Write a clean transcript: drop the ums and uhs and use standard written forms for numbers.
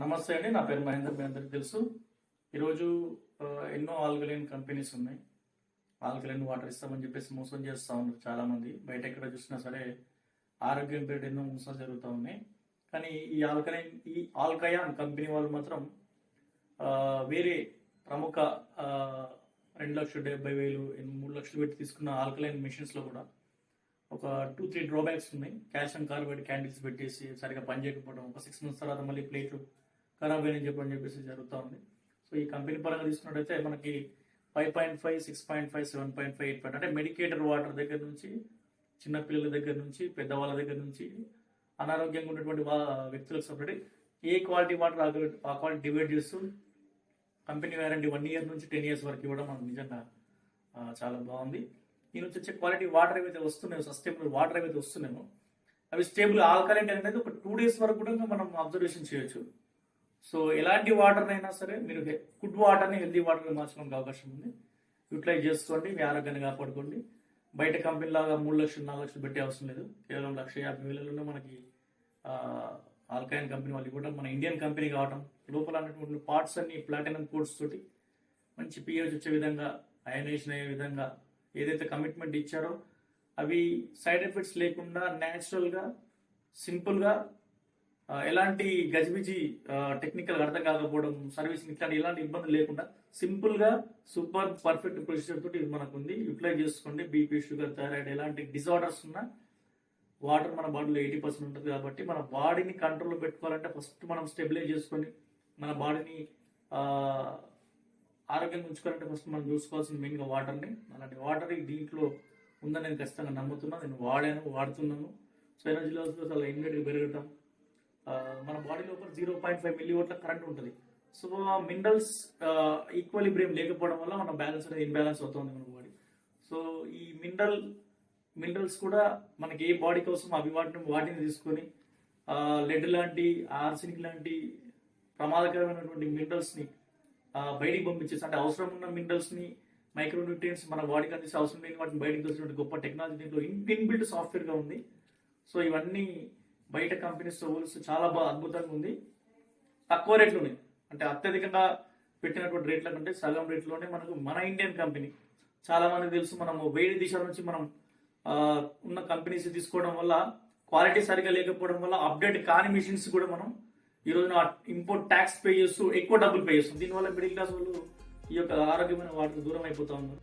నమస్తే అండి. నా పేరు మహేందర్. మీ అందరికి తెలుసు. ఈరోజు ఎన్నో ఆల్కలైన్ కంపెనీస్ ఉన్నాయి. ఆల్కలైన్ వాటర్ ఇస్తామని చెప్పేసి మోసం చేస్తూ ఉన్నారు చాలామంది. బయట ఎక్కడ చూసినా సరే ఆరోగ్యం పేరు ఎన్నో మోసాలు జరుగుతూ ఉన్నాయి. కానీ ఈ ఆల్కయాన్ కంపెనీ వాళ్ళు మాత్రం వేరే ప్రముఖ 2,70,000 3 లక్షలు పెట్టి తీసుకున్న ఆల్కలైన్ మిషన్స్లో కూడా ఒక 2-3 డ్రాబ్యాక్స్ ఉన్నాయి. కాల్షియం కార్బైడ్ క్యాండిల్స్ పెట్టేసి సరిగా పనిచేయకపోవడం, ఒక 6 months తర్వాత మళ్ళీ ప్లేట్లు ఖరాబ్ అయినని చెప్పేసి జరుగుతూ ఉంది. సో ఈ కంపెనీ పరంగా తీసుకున్నట్టయితే మనకి 5.5, 6.5, 7.5, 8. అంటే మెడికేటెడ్ వాటర్ దగ్గర నుంచి, చిన్నపిల్లల దగ్గర నుంచి, పెద్దవాళ్ళ దగ్గర నుంచి, అనారోగ్యంగా ఉన్నటువంటి వ్యక్తులకు సపరేట్ ఏ క్వాలిటీ వాటర్ ఆ క్వాలిటీ డివైడ్ చేస్తూ కంపెనీ వారంటీ 1 year నుంచి 10 years వరకు ఇవ్వడం మనకు నిజంగా చాలా బాగుంది. ఈ నుంచి వచ్చే క్వాలిటీ వాటర్ ఏవైతే వస్తున్నాయో, సస్టైనబుల్ వాటర్ ఏవైతే వస్తున్నాయో అవి స్టేబుల్ ఆల్కలైన్ అనేది ఒక 2 days వరకు కూడా మనం అబ్జర్వేషన్ చేయొచ్చు. సో ఎలాంటి వాటర్ అయినా సరే మీరు గుడ్ వాటర్ని హెల్దీ వాటర్ని మార్చడానికి అవకాశం ఉంది. యూటిలైజ్ చేసుకోండి, మీ ఆరోగ్యాన్ని కాపాడుకోండి. బయట కంపెనీ లాగా 3 లక్షలు 4 లక్షలు పెట్టే అవసరం లేదు. కేవలం 1,50,000 మనకి ఆల్కలైన్ కంపెనీ వాళ్ళు కూడా మన ఇండియన్ కంపెనీ కావడం, లోపల అన్నటువంటి పార్ట్స్ అన్ని ప్లాటినం కోడ్స్ తోటి మంచి పిహెచ్ వచ్చే విధంగా, అయనైజేషన్ అయ్యే విధంగా ఏదైతే కమిట్మెంట్ ఇచ్చారో అవి సైడ్ ఎఫెక్ట్స్ లేకుండా న్యాచురల్గా, సింపుల్గా, ఎలాంటి గజిబిజి టెక్నికల్ అర్థం కాకపోవడం, సర్వీసింగ్ ఇట్లాంటి ఎలాంటి ఇబ్బందులు లేకుండా సింపుల్గా సూపర్ పర్ఫెక్ట్ ప్రొసీజర్ తోటి ఇది మనకు ఉంది. యూటిలైజ్ చేసుకోండి. బీపీ, షుగర్, థైరాయిడ్ ఎలాంటి డిజార్డర్స్ ఉన్నా వాటర్ మన బాడీలో 80% ఉంటుంది. కాబట్టి మన బాడీని కంట్రోల్లో పెట్టుకోవాలంటే ఫస్ట్ మనం స్టెబిలైజ్ చేసుకొని మన బాడీని ఆరోగ్యంగా ఉంచుకోవాలంటే ఫస్ట్ మనం చూసుకోవాల్సింది మెయిన్గా వాటర్ని. అలాంటి వాటర్ దీంట్లో ఉందని నేను ఖచ్చితంగా నమ్ముతున్నాను. నేను వాడుతున్నాను. సో ఎనర్జీ లెవెల్స్ చాలా ఇమ్మీడియట్గా పెరగటం, మన బాడీ లోపల 0.5 milliwatt కరెంట్ ఉంటుంది. సో మినరల్స్ ఈక్వలిబ్రియం లేకపోవడం వల్ల మన బ్యాలెన్స్ అనేది ఇన్బ్యాలెన్స్ అవుతుంది మన బాడీ. సో ఈ మినరల్స్ కూడా మనకి ఏ బాడీ కోసం అవి వాటిని తీసుకొని లెడ్ లాంటి, ఆర్సెనిక్ లాంటి ప్రమాదకరమైనటువంటి మినరల్స్ని బయటికి పంపించేసి, అంటే అవసరం ఉన్న మినరల్స్ని, మైక్రోన్యూట్రియంట్స్ మన బాడీకి అందిస్తే అవసరం లేని వాటిని బయటకు తెచ్చినటువంటి గొప్ప టెక్నాలజీ దీంట్లో ఇన్బిల్ట్ సాఫ్ట్వేర్గా ఉంది. సో ఇవన్నీ బయట కంపెనీస్తో పోలిస్తే చాలా బాగా అద్భుతంగా ఉంది. తక్కువ రేట్లోనే, అంటే అత్యధికంగా పెట్టినటువంటి రేట్ల కంటే సగం రేట్లోనే మనకు మన ఇండియన్ కంపెనీ. చాలా మందికి తెలుసు, మనము వేరే దేశాల నుంచి మనం ఉన్న కంపెనీస్ తీసుకోవడం వల్ల క్వాలిటీ సరిగా లేకపోవడం వల్ల అప్డేట్ కాని మిషన్స్ కూడా మనం ఈ రోజున ఇంపోర్ట్ ట్యాక్స్ పే చేస్తూ ఎక్కువ డబ్బులు పే చేస్తాం. దీనివల్ల మిడిల్ క్లాస్ వాళ్ళు ఈ యొక్క ఆరోగ్యమైన వాటికి దూరం అయిపోతా ఉన్నారు.